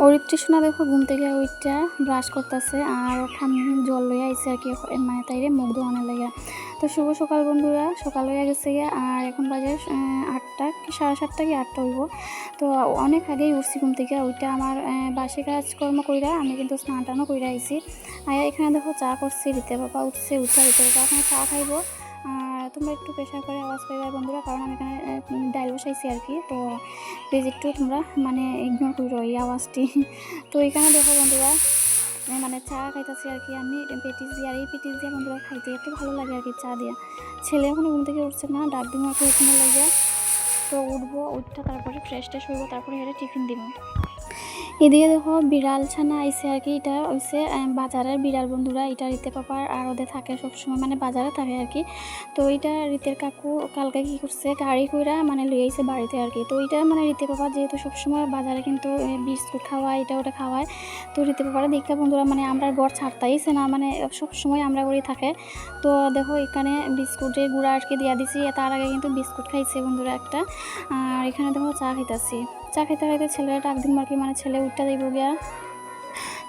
অরিত্রি শোনা দেখো ঘুম থেকে ওইটা ব্রাশ করতেছে আর ঠান্ডা জল লইয়া আইসে আর কি, মানে তাইরে মুখ ধোয়ানোর লাগে। তো শুভ সকাল বন্ধুরা, সকাল হয়ে গেছে আর এখন বাজে 8টা কি 7:30 কি 8টা হইব। তো অনেক আগেই উঠছি ঘুম থেকে, ওইটা আমার বাসি কাজকর্ম কইরা আমি কিন্তু স্নান টানও কইরা আইছি। আর এখানে দেখো চা করছি, রিতে বাবা উঠছে, উঠা রিতে বাবা এখন চা খাইবো। আর তোমরা একটু প্রেশার করে আওয়াজ পাইবা বন্ধুরা, কারণ আমি এখানে ডাইল বসাইছি আর কি। তো প্লিজ একটু তোমরা মানে ইগনোর করো এই আওয়াজটি। তো এখানে দেখো বন্ধুরা মানে চা খাইতেছি আর কি আমি পেটিস দিয়ে, আর এই পেটিস দিয়ে বন্ধুরা খাইতে এত ভালো লাগে আর কি চা দিয়ে। ছেলে এখনো ঘুম থেকে উঠছে না, ডাক দিব একটু উঠানো লাগে। তো উঠবো, উঠটা তারপরে ফ্রেশ ট্রেশ হইব, তারপরে এটা টিফিন দিব। এদিকে দেখো বিড়াল ছানা আইসে আর কি, এটা হচ্ছে বাজারের বিড়াল বন্ধুরা। এটা রিতে পাপার আর ওদের থাকে সবসময়, মানে বাজারে থাকে আর কি। তো এটা রিতের কাকু কালকে কী করছে, গাড়ি কইরা মানে লই আইছে বাড়িতে আর কি। তো এটা মানে রিতে পাপা যেহেতু সবসময় বাজারে কিন্তু বিস্কুট খাওয়ায়, এটা ওটা খাওয়ায়। তো রিতে পাপারা দেখা বন্ধুরা মানে আমরা ঘর ছাড়তাইছে না, মানে সবসময় আমরা করেই থাকে। তো দেখো এখানে বিস্কুটের গুঁড়া আর কি দিয়া দিছি, তার আগে কিন্তু বিস্কুট খাইছে বন্ধুরা একটা। আর এখানে দেখো চা খাইতেছি, চা খাইতে খাইতে ছেলেরা ডাক দিন আর কি, মানে ছেলে উঠটা যাইব গিয়া।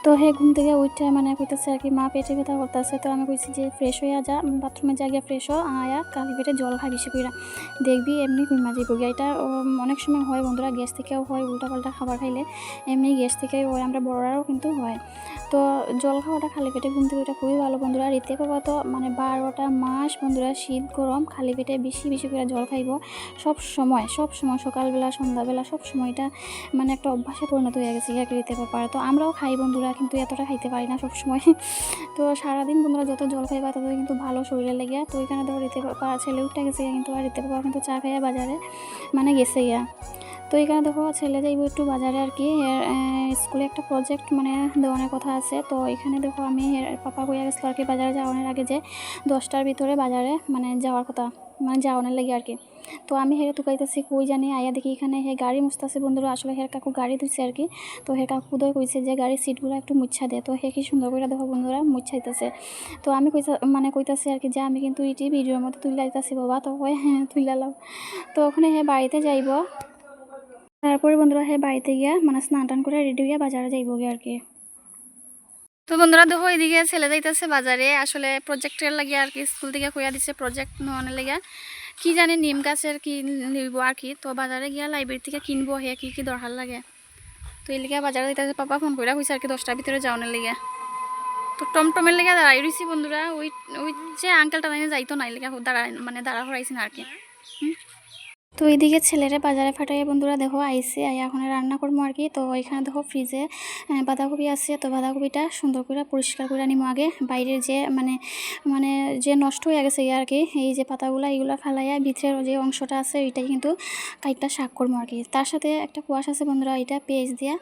তো হে ঘুম থেকে উঠে মানে কইতেছে আর কি মা পেটে ব্যথা করতেছে। তো আমি কইছি যে ফ্রেশ হয়ে যা, বাথরুমে যা গিয়া ফ্রেশ হ, আয়া কালি পেটে জল খাই বেশি কইরা, দেখবি এমনি ঘুমা যাইব গিয়া। এটা অনেক সময় হয় বন্ধুরা, গ্যাস থেকেও হয়, উল্টাপাল্টা খাবার খাইলে এমনি গ্যাস থেকেও হয়, আমরা বড়রাও কিন্তু হয়। তো জল খাওয়াটা খালি পেটে ঘুম থেকে ওইটা খুবই ভালো বন্ধুরা। রিতে পাবা তো মানে 12টা মাস বন্ধুরা শীত গরম খালি পেটে বেশি বেশি করে জল খাইব সব সময়, সব সময় সকালবেলা সন্ধ্যাবেলা সব সময়। এটা মানে একটা অভ্যাসে পরিণত হয়ে গেছে ইয়াকে রিতে পাপার। তো আমরাও খাই বন্ধুরা, কিন্তু এতটা খাইতে পারি না সবসময়। তো সারাদিন বন্ধুরা যত জল খাইবা তত কিন্তু ভালো শরীরে লেগে। তো এখানে ধরো রিতে পাপা ছেলে উঠে গেছে কিন্তু, আর রিতে পাপা কিন্তু চা খাইয়া বাজারে মানে গেছে গিয়া। তো এখানে দেখো ছেলে যাইব একটু বাজারে আর কি, স্কুলে একটা প্রজেক্ট মানে দেওয়ানোর কথা আছে। তো এখানে দেখো আমি পাপা কইয়া গেছিলো আর কি বাজারে যাওয়ানোর আগে যে 10টার ভিতরে বাজারে মানে যাওয়ার কথা, মানে যাওয়ানোর লাগে আর কি। তো আমি হেরে তুকাইতেছি কই জানি, আয়া দেখি এখানে হে গাড়ি মুছতেছে বন্ধুরা। আসলে হের কাকু গাড়ি ধুইছে আর কি। তো হে কাকু দয় কইছে যে গাড়ির সিটগুলো একটু মুচ্ছা দে। তো হে কি সুন্দর করে দেখো বন্ধুরা মুচ্ছাইতেছে। তো আমি কইতাছি আর কি যে আমি কিন্তু ইটি ভিডিওর মধ্যে তুলে আইতাছি বাবা। তো হ্যাঁ তুলে লাও। তো ওখানে হে বাড়িতে যাইব, তারপরে বন্ধুরা হে বাড়িতে গিয়া মানে স্নান টান করে রেডি হইয়া বাজারে যাইব গিয়ে আর কি। তো বন্ধুরা দেখো এদিকে ছেলে যাইতেছে বাজারে, আসলে প্রজেক্টের লাগিয়ে আর কি, স্কুল থেকে কইয়া দিচ্ছে প্রজেক্ট নেওয়ানোর লাগিয়া। কি জানি নিম গাছের কি নিব আর কি। তো বাজারে গিয়া লাইব্রেরি থেকে কিনবো হে কি কি দরকার লাগে। তো এই লিগে বাজারে যাইতেছে, পাপা ফোন করে কইছে আর কি 10টার ভিতরে যাওয়ানোর লিগে। তো টমটমের লেগে দাঁড়াই রয়েছি বন্ধুরা, ওই ওই যে আঙ্কেলটা যাইতো না, এই লিগে দাঁড়া হরাইছি না আর কি। তো এইদিকে ছেলেরা বাজারে ফাটাই বন্ধুরা দেখো আইসে, আই এখন রান্না করবো আর কি। তো এখানে দেখো ফ্রিজে বাঁধাকপি আছে। তো বাঁধাকপিটা সুন্দর করে পরিষ্কার করে নিবো আগে, বাইরের যে মানে মানে যে নষ্ট হয়ে গেছে আর কি, এই যে পাতাগুলা এইগুলা ফেলাইয়া ভিতরের যে অংশটা আছে ওইটাই কিন্তু কাইটটা শাক করবো আর কি। তার সাথে একটা কুয়াশ আছে বন্ধুরা, এটা পেঁয়াজ দিয়া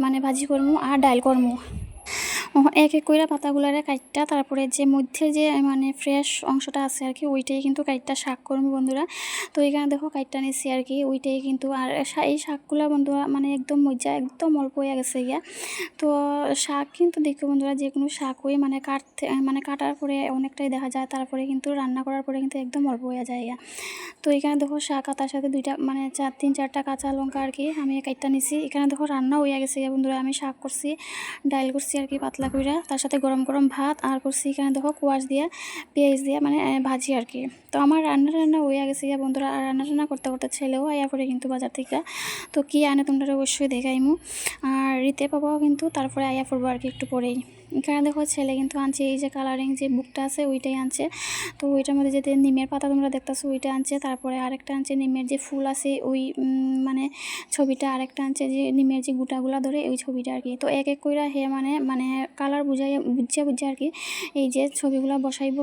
মানে ভাজি করবো আর ডাল করবো। এক এক করে পাতাগুলারে কাইটটা তারপরে যে মধ্যে যে মানে ফ্রেশ অংশটা আছে আর কি, ওইটাই কিন্তু কাইটটা শাক করবো বন্ধুরা। তো এখানে দেখো কাইটটা নিচ্ছি আর কি, ওইটাই কিন্তু। আর এই শাকগুলা বন্ধুরা মানে একদম মজা, একদম অল্প হয়ে গেছে গিয়া। তো শাক কিন্তু দেখো বন্ধুরা যে কোনো শাকই মানে কাটার পরে অনেকটাই দেখা যায়, তারপরে কিন্তু রান্না করার পরে কিন্তু একদম অল্প হয়ে যায় গিয়া। তো এখানে দেখো শাক তার সাথে দুইটা মানে 3-4টা কাঁচা লঙ্কা আর কি আমি কাইটটা নিছি। এখানে দেখো রান্না হয়ে গেছে গিয়া বন্ধুরা, আমি শাক করছি, ডাইল করছি আর কি পাতলা কইরা, তার সাথে গরম গরম ভাত আর করছি এখানে দেখো কুয়াশ দিয়া পেঁয়াজ দিয়া মানে ভাজি আর কি। তো আমার রান্না হয়ে গেছে গিয়া বন্ধুরা। আর রান্না করতে করতে ছেলেও আয়া পড়ে কিন্তু বাজার থেকে। তো কি আনে তোমরা অবশ্যই দেখাইমু। আর রিতে পাবাও কিন্তু তারপরে আয়া পড়বো আর কি একটু পরেই। এখানে দেখো ছেলে কিন্তু আনছে এই যে কালারিং যে বুকটা আছে ওইটাই আনছে। তো ওইটার মধ্যে যে নিমের পাতা তোমরা দেখতেছো ওইটা আনছে, তারপরে আরেকটা আনছে নিমের যে ফুল আছে ওই মানে ছবিটা, আরেকটা আনছে যে নিমের যে গুটাগুলা ধরে ওই ছবিটা আর কি। তো এক এক কইরা হে মানে কালার বুঝা আর কি এই যে ছবিগুলা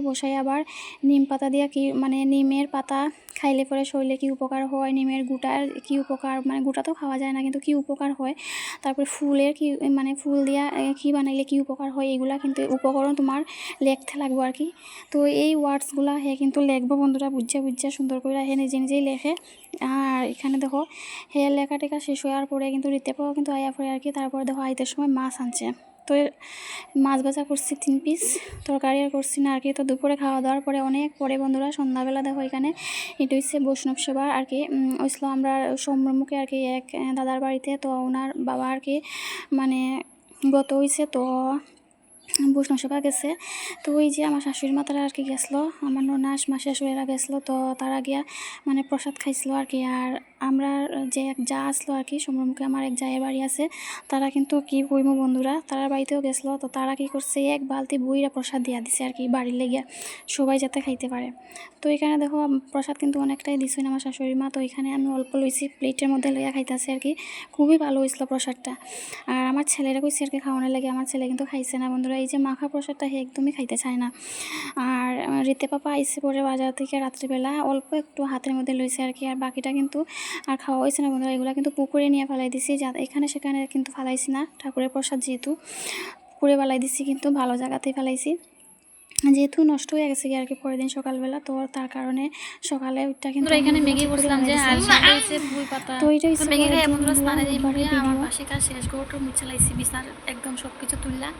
বসাই আবার নিম পাতা দিয়া কি মানে নিমের পাতা খাইলে পরে শরীরে কি উপকার হয়, নিমের গুটার কি উপকার, মানে গুটা তো খাওয়া যায় না কিন্তু কি উপকার হয়, তারপরে ফুলের কি মানে ফুল দিয়া কি বানাইলে কি উপকার হয়, এগুলা কিন্তু উপকরণ তোমার লেখতে লাগবো আর কি। তো এই ওয়ার্ডসগুলা হে কিন্তু লেখবো বন্ধুরা, বুঝা সুন্দর করে হে নিজেই লেখে। আর এখানে দেখো হে লেখা টেখা শেষ হওয়ার পরে কিন্তু রিতে পাওয়া কিন্তু আয়া পড়ে আর কি। তারপরে দেখো আইতের সময় মাছ আনছে। তো মাছ ভাজা করছি 3 পিস, তরকারি আর করছি না আর কি। তো দুপুরে খাওয়া দাওয়ার পরে অনেক পরে বন্ধুরা সন্ধ্যাবেলা দেখো এখানে এটা হচ্ছে বৈষ্ণব সেবা আর কি হইছিল আমরা সম্মুখে আর কি এক দাদার বাড়িতে। তো ওনার বাবা আর কি মানে গত হয়েছে, তো বৈষ্ণব সেবা গেছে। তো ওই যে আমার শাশুড়ি মা তারা আর কি গেছিলো, আমার ননাস মা শাশুড়িরা গেছিলো, তো তারা গিয়া মানে প্রসাদ খাইছিলো আর কি। আর আমরা যে এক যা আসলো আর কি সম্মুখে আমার এক জায়ের বাড়ি আছে, তারা কিন্তু কি কইমো বন্ধুরা তারার বাড়িতেও গেছিলো। তো তারা কি করছে এক বালতি বইরা প্রসাদ দিয়া দিছে আর কি বাড়ির লেগিয়া, সবাই যাতে খাইতে পারে। তো এখানে দেখো প্রসাদ কিন্তু অনেকটাই দিছেন আমার শাশুড়ি মা। তো এখানে আমি অল্প লইছি, প্লেটের মধ্যে লইয়া খাইতেছি আর কি। খুবই ভালো হয়েছিল প্রসাদটা। আর আমার ছেলেরা কইছে আর কি খাওয়ানোর লাগে, আমার ছেলে কিন্তু খাইছে না বন্ধুরা। এই যে মাখা প্রসাদটা একদমই খাইতে চায় না। আর রিতে পাপা আইসে পরে বাজার থেকে রাত্রিবেলা অল্প একটু হাতের মধ্যে লইছে আর কি। আর বাকিটা কিন্তু আর খাওয়া হয়েছে না বন্ধুরা, এগুলো কিন্তু পুকুরে নিয়ে ফেলাই দিছি। যা এখানে সেখানে কিন্তু ফেলাইছি না, ঠাকুরের প্রসাদ যেহেতু পুকুরে ফেলাই দিছি, কিন্তু ভালো জায়গাতেই ফেলাইছি, যেহেতু নষ্ট হয়ে গেছে আর কি পরের দিন সকালবেলা। তো তার কারণে সকালে ওইটা কিন্তু এখানে ম্যাগি করছিলাম যে আর সাথে হচ্ছে বই পাতা। তো এইটা হচ্ছে ম্যাগি খাই বন্ধুরা স্নানে যাই মুড়ি আমার পাশে কাজ শেষ গোটো মুছালাইছি বিছানার একদম সব কিছু তুললা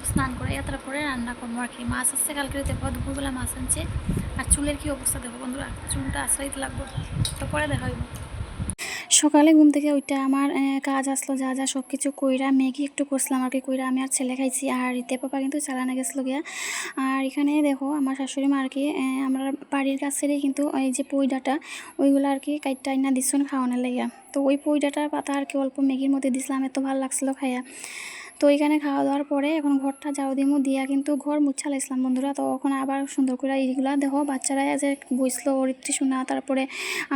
স্নান করে তারপরে রান্না করবো আর কি। মাছ আসছে কালকে দেখো দুপুরবেলা মাছ আনছে। আর চুলের কি অবস্থা দেখো বন্ধুরা, চুলটা আশ্রয়িত লাগবো, তো পরে দেখা হইব। সকালে ঘুম থেকে ওইটা আমার কাজ আসলো যা যা সব কিছু কইরা ম্যাগি একটু করছিলাম আর কি কইরা আমি আর ছেলে খাইছি। আর রিতে পাপা কিন্তু চালানো গেছিলো গিয়া। আর এখানে দেখো আমার শাশুড়ি মা আর কি আমরা বাড়ির কাছেরই কিন্তু এই যে পুঁই ডাঁটা ওইগুলো আর কি কাইটটা না দিচ্ছেন খাওয়ানোর লাগিয়া। তো ওই পুঁই ডাঁটার পাতা আর কি অল্প ম্যাগির মধ্যে দিছিলাম, এত ভালো লাগছিলো খাইয়া। তো এখানে খাওয়া দাওয়ার পরে এখন ঘরটা যাও দিমু দিয়া কিন্তু ঘর মুছালাইছিলাম বন্ধুরা। তো এখন আবার সুন্দর করে এইগুলা দেখো বাচ্চারা যে বইসলো অরিত্রী শোনা, তারপরে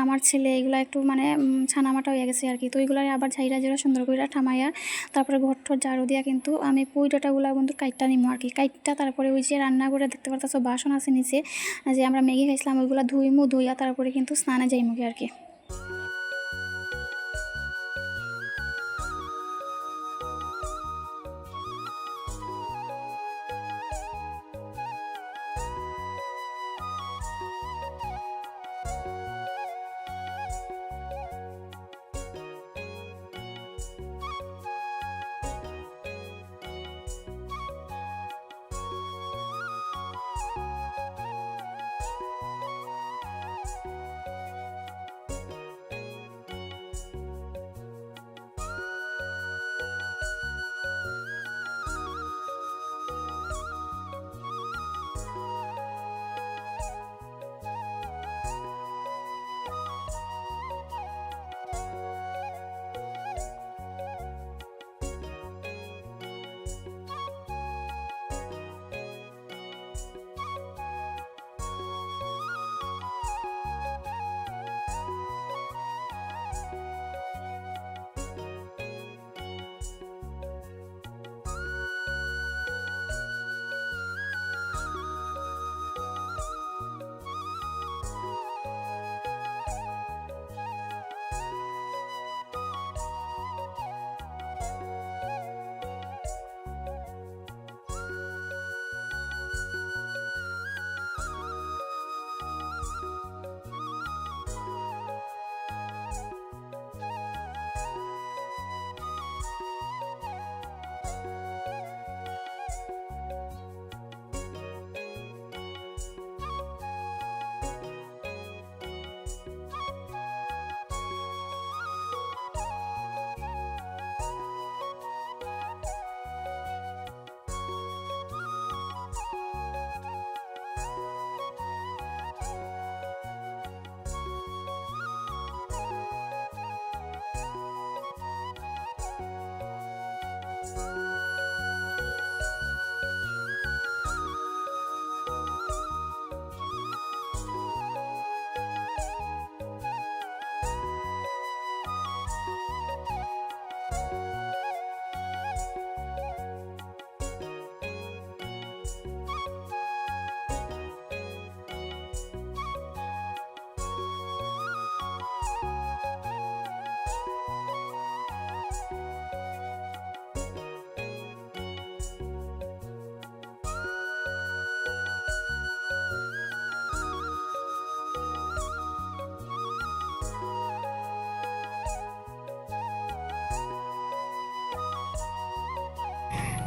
আমার ছেলে এগুলা একটু মানে ছানামাটা হয়ে গেছে আর কি। তো এইগুলো আবার ঝাইরা ঝাইরা সুন্দর করে ঠামাইয়া তারপরে ঘর ঠর ঝাড়ু দিয়া কিন্তু আমি পুঁই ডাঁটাগুলা বন্ধু কাইটটা নিমো আর কি। কাইটটা তারপরে ওই যে রান্না করে দেখতে পারতেছো বাসন আছে নিচে যে আমরা ম্যাগি খাইছিলাম ওইগুলা ধুইমু, ধুইয়া তারপরে কিন্তু স্নানে যাইমু আর কি।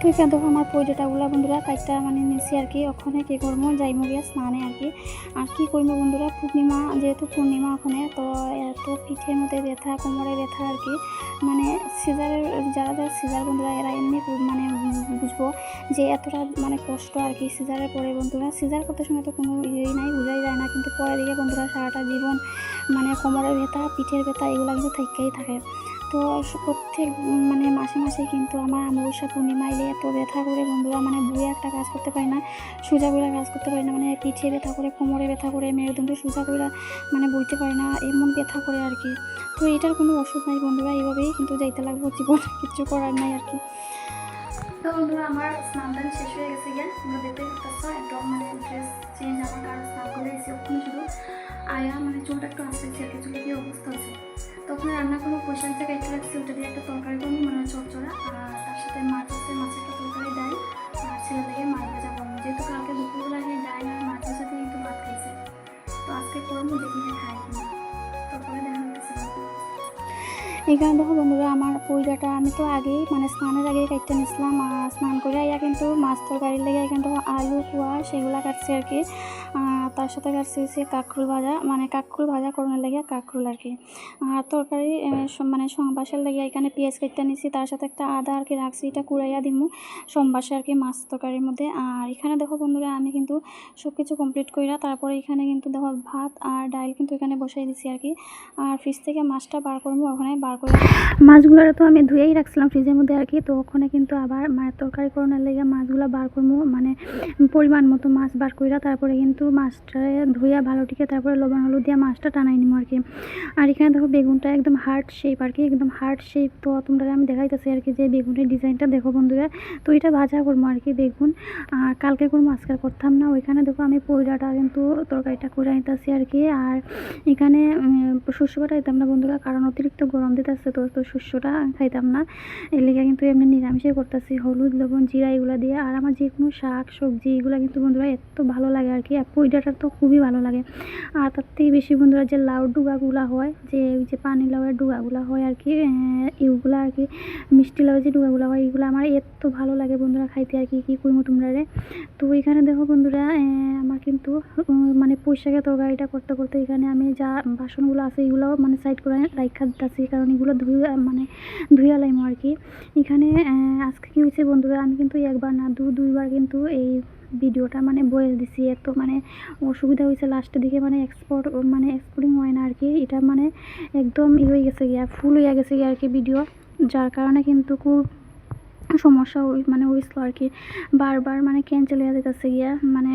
তো এখানে দেখো আমার পৈডাটাগুলো বন্ধুরা কাইটটা মানে নিচ্ছি আর কি। ওখানে কী করবো যাইমো গিয়ে স্নানে আর কি। আর কী করবো বন্ধুরা, পূর্ণিমা যেহেতু পূর্ণিমা ওখানে, তো এত পিঠের মধ্যে ব্যথা, কোমরে ব্যথা আর কি। মানে সিজারের যারা যারা সিজার বন্ধুরা এরা এমনি মানে বুঝবো যে এতটা মানে কষ্ট আর কি সিজারের পরে বন্ধুরা। সিজার করতে সময় তো কোনো ইয়েই নাই, বোঝাই যায় না, কিন্তু পরে দিকে বন্ধুরা সারাটা জীবন মানে কোমরের ব্যথা, পিঠের ব্যথা এগুলো কিন্তু থেকেই থাকে। তো প্রত্যেক মানে মাসে মাসে কিন্তু আমার অমাবস্যা পূর্ণিমা এলে এত ব্যথা করে বন্ধুরা, মানে বুয়ে একটা কাজ করতে পারি না, সোজা করে কাজ করতে পারি না, মানে পিঠে ব্যথা করে, কোমরে ব্যথা করে, মেরুদণ্ড সোজা করে মানে বইতে পারি না, এমন ব্যথা করে আর কি। তো এটার কোনো ওষুধ নাই বন্ধুরা, এইভাবেই কিন্তু যাইতে লাগবো জীবন, কিছু করার নাই আর কি। তো বন্ধুরা আমার স্নান দান শেষ হয়ে গেছে গিয়ে, তোমরা দেখতে পাচ্ছ একদম মানে ড্রেস চেঞ্জ আমার কারণ স্নান করে এসে ওখানে শুধু আয়া মানে চুলটা একটু আসতেছে আর কি, চুলে কি অবস্থা আছে। তখন রান্না কোনো পয়সা থেকে একটা রাখছি, ওটা দিয়ে একটা তরকারি করবো মানে চটচড়া, আর তার সাথে মাছ আছে, মাছের একটা তরকারি ডাল, আর ছেলে থেকে মাছ ভাজা করবো, যেহেতু কালকে দুপুরবেলা গিয়ে ডাল আর মাছের সাথে কিন্তু ভাত খাইছে। তো আজকে করবো, দেখি খাই কিনা, তারপরে দেখা হইতেছে। এখানে দেখো বন্ধুরা আমার পৈডাটা আমি তো আগেই মানে স্নানের আগে কাটতে নিয়েছিলাম, আর স্নান করে আইয়া কিন্তু মাছ তরকারির লেগে এখানে দেখো আলু কুয়া সেগুলো কাটছি আর কি। তার সাথে কাটছি হচ্ছে কাঁকরুল ভাজা, মানে কাঁকরুল ভাজা করানোর লেগে কাঁকরুল আর কি। আর তরকারি মানে সংবাসের লেগে এখানে পেঁয়াজ কেটে নিয়েছি, তার সাথে একটা আদা আর কি রাখছি, এটা কুড়াইয়া দিমু সংবাসে আর কি মাছ তরকারির মধ্যে। আর এখানে দেখো বন্ধুরা আমি কিন্তু সব কিছু কমপ্লিট কইরা তারপরে এখানে কিন্তু দেখো ভাত আর ডাল কিন্তু এখানে বসাই দিছি আর কি। আর ফ্রিজ থেকে মাছটা বার করবো, ওখানে বার করে মাছগুলো তো আমি ধুয়েই রাখছিলাম ফ্রিজের মধ্যে আর কি। তো ওখানে কিন্তু আবার মায়ের তরকারি করানোর লেগে মাছগুলো বার করবো, মানে পরিমাণ মতো মাছ বার কইরা তারপরে কিন্তু মাছটা ধুইয়া ভালো টিকে তারপরে লবণ হলুদ দিয়ে মাছটা টানাই নিবো আর কি। আর এখানে দেখো বেগুনটা একদম হার্ট শেপ আর কি, একদম হার্ট শেপ। তো তোমরা আমি দেখাইতেছি আর কি যে বেগুনের ডিজাইনটা দেখো বন্ধুরা। তো এটা ভাজা করবো আর কি বেগুন, আর কালকে করবো, আজকে করতাম না। ওইখানে দেখো আমি পয়লাটা কিন্তু তরকারিটা করে নিতেছি আর কি। আর এখানে শস্য বাটা খাইতাম না বন্ধুরা, কারণ অতিরিক্ত গরম দিতেছে, তো শস্যটা খাইতাম না, এর লেগে কিন্তু এমনি নিরামিষে করতেছি, হলুদ লবণ জিরা এগুলো দিয়ে। আর আমার যে কোনো শাক সবজি এগুলো কিন্তু বন্ধুরা এত ভালো লাগে আর কি, আর পয়লাটা তো খুবই ভালো লাগে। আর তার থেকে বেশি বন্ধুরা যে লাউ ডুগাগুলা হয়, যে ওই যে পানি লাউয়ের ডুগাগুলা হয় আর কি, এগুলো আর কি মিষ্টি লাউয়ের যে ডুগাগুলো হয়, এগুলো আমার এত ভালো লাগে বন্ধুরা খাইতে আর কি, কী করবো তোমরা রে। তো এখানে দেখো বন্ধুরা আমার কিন্তু মানে পুঁইশাকের তরকারিটা করতে করতে এখানে আমি যা বাসনগুলো আছে এগুলোও মানে সাইড করে রাইখা দিতেছি, কারণ এগুলো ধুইয়া লাইমো আর কি। এখানে আজকে কী হয়েছে বন্ধুরা, আমি কিন্তু একবার না দুইবার কিন্তু এই ভিডিওটা মানে বয়ে দিছি, এত মানে অসুবিধা হয়েছে লাস্টের দিকে, মানে এক্সপোর্টিং হয় না আর কি, এটা মানে একদম হয়ে গেছে গিয়া, ফুল হয়ে গেছে গিয়া আর কি ভিডিও, যার কারণে কিন্তু খুব সমস্যা মানে হয়েছিল আর কি। বারবার মানে ক্যান্সেল হয়ে যেতেছে গিয়া, মানে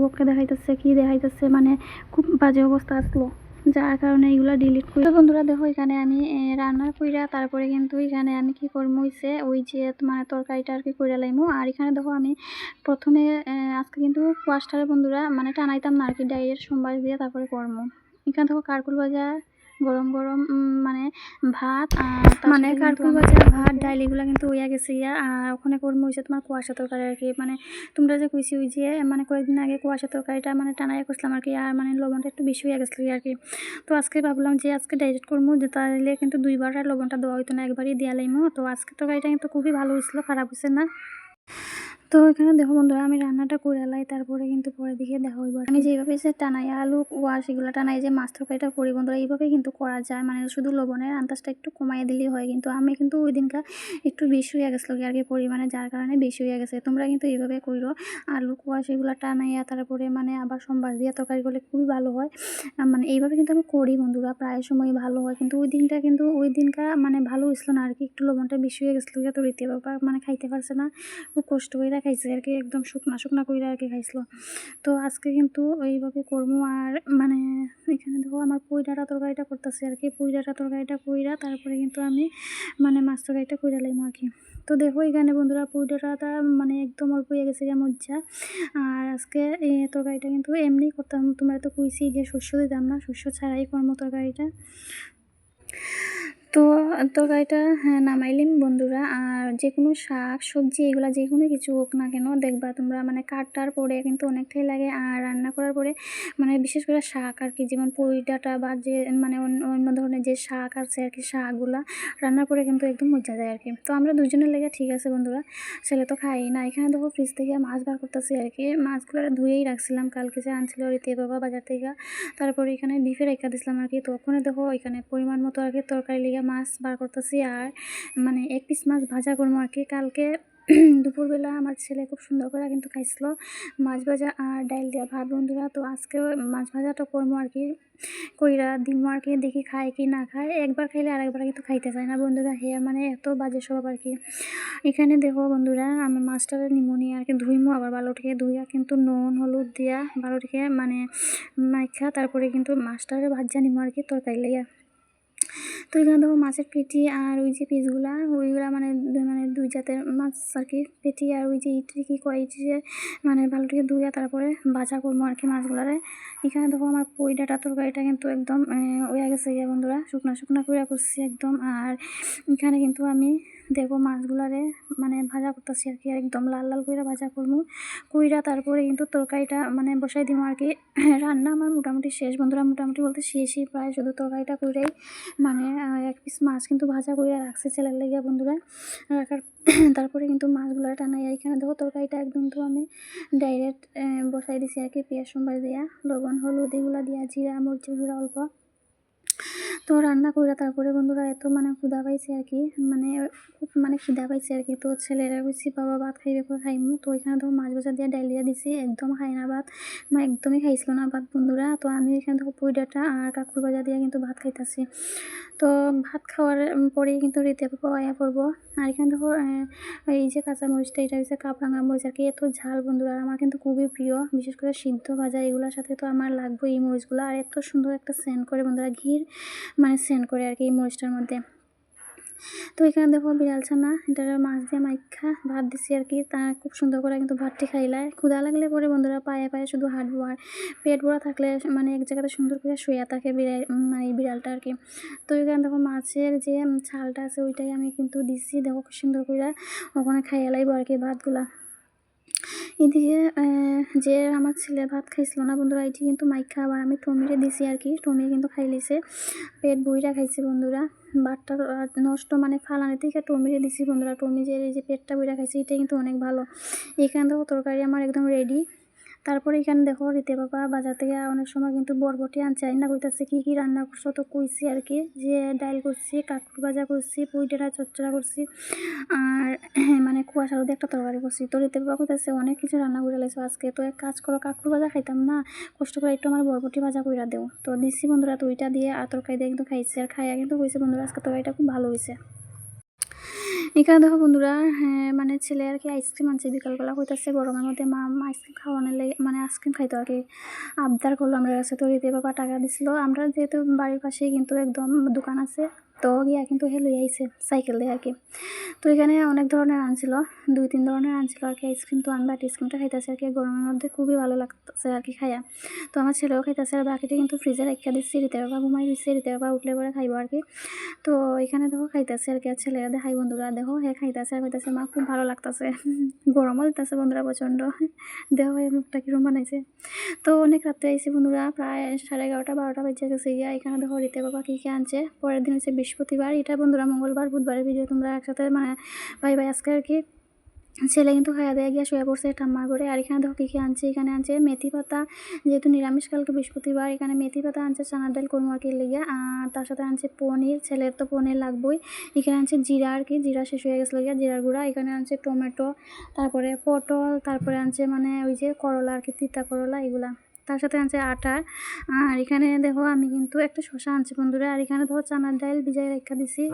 ওকে দেখাইতেছে কি দেখাইতেছে, মানে খুব বাজে অবস্থা আসলো, যার কারণে এগুলো ডিলিট করি। তো বন্ধুরা দেখো এখানে আমি রান্না কইরা তারপরে কিন্তু এখানে আমি কি করবো হয়েছে ওই যে মানে তরকারিটা আর কি কইরা লাইমু। আর এখানে দেখো আমি প্রথমে আজকে কিন্তু কোয়াশটারে বন্ধুরা মানে টানাইতাম না আর কি, ডাইরেক্ট সোমবার দিয়ে তারপরে করবো। এখানে দেখো কারকুল ভাজা গরম গরম মানে ভাত, আর মানে কারকুল ভাজা ভাত ডাল এগুলো কিন্তু হইয়া গেছে গিয়া। আর ওখানে করবো হয়েছে তোমার কুয়াশা তরকারি আর কি, মানে তোমরা যে কইছি ওই যে মানে কয়েকদিন আগে কুয়াশা তরকারিটা মানে টানাই করছিলাম আর কি, আর মানে লবণটা একটু বেশি হয়ে গেছিলো আর কি। তো আজকে ভাবলাম যে আজকে ডাইরেক্ট করবো, যে তাহলে কিন্তু দুইবার আর লবণটা দেওয়া হইতো না, একবারই দেওয়া লাইমো। তো আজকে তরকারিটা কিন্তু খুবই ভালো হয়েছিল, খারাপ হয়েছে না। তো এখানে দেখো বন্ধুরা আমি রান্নাটা করে লাই, তারপরে কিন্তু পরে দিকে দেখা হইব। আমি যেভাবে যে টানাই আলু ওয়াশ এগুলো টানাই যে মাছ তরকারিটা করি বন্ধুরা, এইভাবে কিন্তু করা যায়, মানে শুধু লবণের আন্দাজটা একটু কমাই দিলেই হয়। কিন্তু আমি কিন্তু ওই দিনকার একটু বেশি হয়ে গেছিলো আর কি পরিমাণে, যার কারণে বেশি হয়ে গেছে। তোমরা কিন্তু এইভাবে করো, আলু ওয়াশ এগুলো টানাইয়া তারপরে মানে আবার সোমবার দিয়ে তরকারি করলে খুবই ভালো হয়। মানে এইভাবে কিন্তু আমি করি বন্ধুরা, প্রায় সময় ভালো হয়। কিন্তু ওই দিনকার মানে ভালো হয়েছিল না আর কি, একটু লবণটা বেশি হয়ে গেছিলো, তো রীতি বাবা মানে খাইতে পারছে না, খুব কষ্ট করে খাইছে আর কি, একদম শুকনা করে আর কি খাইছিল। তো আজকে কিন্তু এইভাবে করবো। আর মানে এখানে দেখো আমার পয়ডাটা তরকারিটা করতেছি আর কি, পয়ডাটা তরকারিটা কইরা তারপরে কিন্তু আমি মানে মাছ তরকারিটা কইরা লাইমো আর কি। তো দেখো এখানে বন্ধুরা পয়ডাটা মানে একদম অল্প হয়ে গেছে গিয়ে মজ্জা। আর আজকে এই তরকারিটা কিন্তু এমনি করতাম, তোমরা তো কইছি যে শস্য দিতাম না, শস্য ছাড়াই করবো তরকারিটা। তো তরকারিটা নামাইলিম বন্ধুরা। আর যে কোনো শাক সবজি এগুলো যে কোনো কিছু হোক না কেন দেখবা তোমরা মানে কাটার পরে কিন্তু অনেকটাই লাগে, আর রান্না করার পরে মানে বিশেষ করে শাক আর কি, যেমন পুঁই ডাঁটা বা যে মানে অন্য ধরনের যে শাক আছে আর কি, শাকগুলা রান্নার পরে কিন্তু একদম মজা যায় আর কি। তো আমরা দুজনের লেগে ঠিক আছে বন্ধুরা, ছেলে তো খাই না। এখানে দেখো ফ্রিজ থেকে মাছ বার করতেছি আর কি, মাছগুলো ধুয়েই রাখছিলাম, কালকে যে আনছিল রিতে বাবা বাজার থেকে। তারপরে এখানে বিফে রেখা দিছিলাম আর কি। তো ওখানে দেখো এখানে পরিমাণ মতো আর কি তরকারি লেগে মাছ বার করতেছি, আর মানে এক পিস মাছ ভাজা করবো আর কি। কালকে দুপুরবেলা আমার ছেলে খুব সুন্দর করে কিন্তু খাইছিল মাছ ভাজা আর ডাইল দেওয়া ভাত বন্ধুরা। তো আজকে মাছ ভাজাটা করবো আর কি, কইরা দিন আর কি, দেখি খায় কি না খায়। একবার খাইলে আরেকবার কিন্তু খাইতে চায় না বন্ধুরা, হে মানে এত বাজে স্বভাব আর কি। এখানে দেখো বন্ধুরা আমি মাছটারে নিমোনিয়া আর কি ধুইমো, আবার বালুটিকে ধুইয়া কিন্তু নুন হলুদ দিয়া বালুটিকে মানে মাইখা তারপরে কিন্তু মাছটারে ভাজা নিমো আর কি তরকারি লেগে। তো এখানে দেখো মাছের পেটি আর ওই যে পিসগুলা ওইগুলা মানে মানে দুই জাতের মাছ আর কি, পেটি আর ওই যে ইটি কি কয় ইটি যে মানে ভালোটিকে ধুইয়া তারপরে ভাজা করবো আর কি মাছগুলারে। এখানে দেখো আমার পুঁই ডাঁটা তরকারিটা কিন্তু একদম হয়ে গেছে গিয়ে বন্ধুরা, শুকনা শুকনা করে করছি একদম। আর এখানে কিন্তু আমি দেখো মাছগুলারে মানে ভাজা করতেছি আর কি, একদম লাল লাল করে ভাজা করবো কইরা। তারপরে কিন্তু তরকারিটা মানে বসাই দিব আর কি। রান্না আমার মোটামুটি শেষ বন্ধুরা, মোটামুটি বলতে শেষই প্রায়, শুধু তরকারিটা কইরাই মানে এক পিস মাছ কিন্তু ভাজা করে রাখছে ছেলের লেগে বন্ধুরা রাখার। তারপরে কিন্তু মাছগুলো টানাই। এখানে দেখো তরকারিটা একদম তো আমি ডাইরেক্ট বসাই দিছি আর কি, পেঁয়াজ সোমবার দিয়া লবণ হলুদ এগুলো দিয়া জিরা মরিচের গুঁড়া অল্প তো রান্না করে। তারপরে বন্ধুরা এত মানে ক্ষুধা পাইছে আর কি, মানে খুব মানে খিদা পাইছে আর কি। তো ছেলেরা বলছি বাবা ভাত খাইবে করে খাইমু। তো এখানে তো মাছ ভাজা দিয়ে ডাল দিয়া দিছি, একদম খাই না ভাত, মানে একদমই খাইছিল না ভাত বন্ধুরা। তো আমি এখানে দেখো পুঁই ডাঁটা আর কাকুর ভাজা দিয়ে কিন্তু ভাত খাইতেছি। তো ভাত খাওয়ার পরেই কিন্তু রিতে পাওয়া পড়বো। আর এখানে দেখো এই যে কাঁচা মরিচটা এটা হচ্ছে কাপরাঙা মরিচ আর কি, এত ঝাল বন্ধুরা আমার কিন্তু খুবই প্রিয়, বিশেষ করে সিদ্ধ ভাজা এগুলোর সাথে তো আমার লাগবে এই মরিচগুলো। আর এত সুন্দর একটা সেন্ট করে বন্ধুরা, ঘির মানে সেন্ট করে আর কি এই মরিচটার মধ্যে। তো এখানে দেখো বিড়াল ছানা এটা মাছ দিয়ে মাইখা ভাত দিছি আর কি, তা খুব সুন্দর করে কিন্তু ভাতটি খাইলায়। ক্ষুধা লাগলে পরে বন্ধুরা পায়ে পায়ে শুধু হাঁটবো, আর পেট ভরা থাকলে মানে এক জায়গাতে সুন্দর করে শুয়ে থাকে বিড়াল, মানে এই বিড়ালটা আর কি। তো এখানে দেখো মাছের যে ছালটা আছে ওইটাই আমি কিন্তু দিছি, দেখো খুব সুন্দর করে ওখানে খাইয়া লাইব আর কি ভাতগুলা। এদিকে যে আমার ছেলে ভাত খাইছিল না বন্ধুরা, এটি কিন্তু মাইখা আবার আমি টমিরে দিছি আর কি, টমি কিন্তু খাই লিছে, পেট বইরা খাইছে বন্ধুরা। ভাতটা নষ্ট মানে ফালানি থেকে টমিরে দিছি বন্ধুরা, টমি যে এই যে পেটটা বইরা খাইছে এটা কিন্তু অনেক ভালো। এখান থেকে তরকারি আমার একদম রেডি। তারপরে এখানে দেখো রিতে বাবা বাজার থেকে অনেক সময় কিন্তু বরবটি আনছে, না কইতাছে কি কি রান্না করছো। তো কইছি আর কি যে ডাল করছি, কাঁকড় ভাজা করছি, পুঁই ডাঁটা চচ্চড়া করছি, আর মানে কুয়াশার মধ্যে একটা তরকারি করছি। তো রিতে বাবা কইতাছে অনেক কিছু রান্না করে লাইছো আজকে, তো এক কাজ করো কাঁকড় ভাজা খাইতাম না, কষ্ট করে একটু আমার বরবটি ভাজা কইরা দেও। তো দিচ্ছি বন্ধুরা, তো ওইটা দিয়ে আর তরকারি দিয়ে কিন্তু খাইছে, আর খাইয়া কিন্তু কইছে বন্ধুরা আজকে তরকারিটা খুব ভালো হয়েছে। এখানে দেখো বন্ধুরা হ্যাঁ মানে ছেলে আর কি আইসক্রিম আনছে বিকালবেলা, হইতেছে গরমের মধ্যে মা আইসক্রিম খাওয়ানোর লাগে মানে আইসক্রিম খাইতো আর কি, আবদার করলো আমরা কাছে। তো রিতে বাবা টাকা দিছিল, আমরা যেহেতু বাড়ির পাশেই কিন্তু একদম দোকান আছে, তো গিয়া কিন্তু হে লই আইছে সাইকেল দিয়ে আর কি। তো এখানে অনেক ধরনের আনছিল, 2-3 ধরনের আনছিল আর কি আইসক্রিম। তো আমি বাটি আইসক্রিমটা খাইতেছে আর কি, গরমের মধ্যে খুবই ভালো লাগতেছে আর কি খাইয়া। তো আমার ছেলেও খাইতেছে, আর বাকিটা কিন্তু ফ্রিজে রেখে দিচ্ছি, রিতে বাবা ঘুমাই দিচ্ছি, রিতে বাবা উঠলে পরে খাইবো আর কি। তো এখানে দেখো খাইতেছে আর কি, আর ছেলেরা দেখাই বন্ধুরা দেখো হ্যাঁ খাইতেছে আর খাইতেছে, মা খুব ভালো লাগতেছে, গরমও দিতেছে বন্ধুরা প্রচণ্ড, দেখো এই মুখটা কিরম বানাইছে। তো অনেক রাত্রে আইসি বন্ধুরা, প্রায় 11:30-12টা বেজে গেছে গিয়া। এখানে দেখো রিতে বাবা কী কী আনছে। পরের দিন হচ্ছে বৃহস্পতিবার, এটা বন্ধুরা মঙ্গলবার বুধবারের ভিডিও তোমরা একসাথে মানে ভাই আজকে আর কি। ছেলে কিন্তু খাইয়া দেয়া গিয়া শুয়ে পড়ছে ঠাম্মার ঘরে। আর এখানে দেখো কী কী আনছে, এখানে আনছে মেথি পাতা, যেহেতু নিরামিষ কালকে বৃহস্পতিবার, এখানে মেথি পাতা আনছে চানার ডাল কোরমা আর কি লেগে, আর তার সাথে আনছে পনির, ছেলের তো পনির লাগবেই। এখানে আনছে জিরা আর কি, জিরা শেষ হয়ে গেছে লেগে জিরার গুঁড়া। এখানে আনছে টমেটো, তারপরে পটল, তারপরে আনছে মানে ওই যে করলা আর কি, তিতা করলা এগুলা, তার সাথে আনছে আটা। আর এখানে দেখো আমি কিন্তু একটা শশা আনছি বন্ধুরা। আর এখানে দেখো চানার ডাল ভিজাই রেখা দিছি,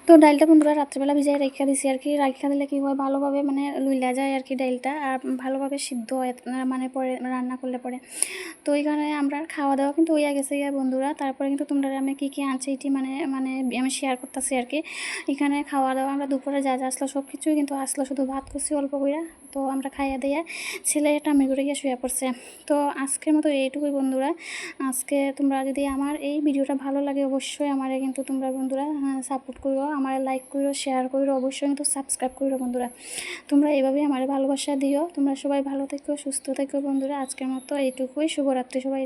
তো ডালটা বন্ধুরা রাত্রেবেলা ভিজাই রেখা দিছি আর কি, রাখা দিলে কি হয় ভালোভাবে মানে লুইলা যায় আর কি ডালটা, আর ভালোভাবে সিদ্ধ হয় মানে পরে রান্না করলে পরে। তো এখানে আমরা খাওয়া দাওয়া কিন্তু হইয়া গেছে গিয়া বন্ধুরা। তারপরে কিন্তু তোমরা আমি কী কী আনছি এটি মানে মানে আমি শেয়ার করতেছি আর কি। এখানে খাওয়া দাওয়া আমরা দুপুরে যা যা আসলো সব কিছুই কিন্তু আসলো, শুধু ভাত করছি অল্প কইরা, তো আমরা খাইয়া দিয়ে ছেলে টামি করে গিয়ে শুয়ে পড়ছে। তো আজকের মতো এইটুকুই বন্ধুরা। আজকে তোমরা যদি আমার এই ভিডিওটা ভালো লাগে অবশ্যই আমারে কিন্তু তোমরা বন্ধুরা সাপোর্ট করো, আমার লাইক করো, শেয়ার করো, অবশ্যই কিন্তু সাবস্ক্রাইব করো বন্ধুরা। তোমরা এইভাবেই আমার ভালোবাসা দিও। তোমরা সবাই ভালো থেকো, সুস্থ থেকো বন্ধুরা। আজকের মতো এইটুকুই। শুভরাত্রি সবাই।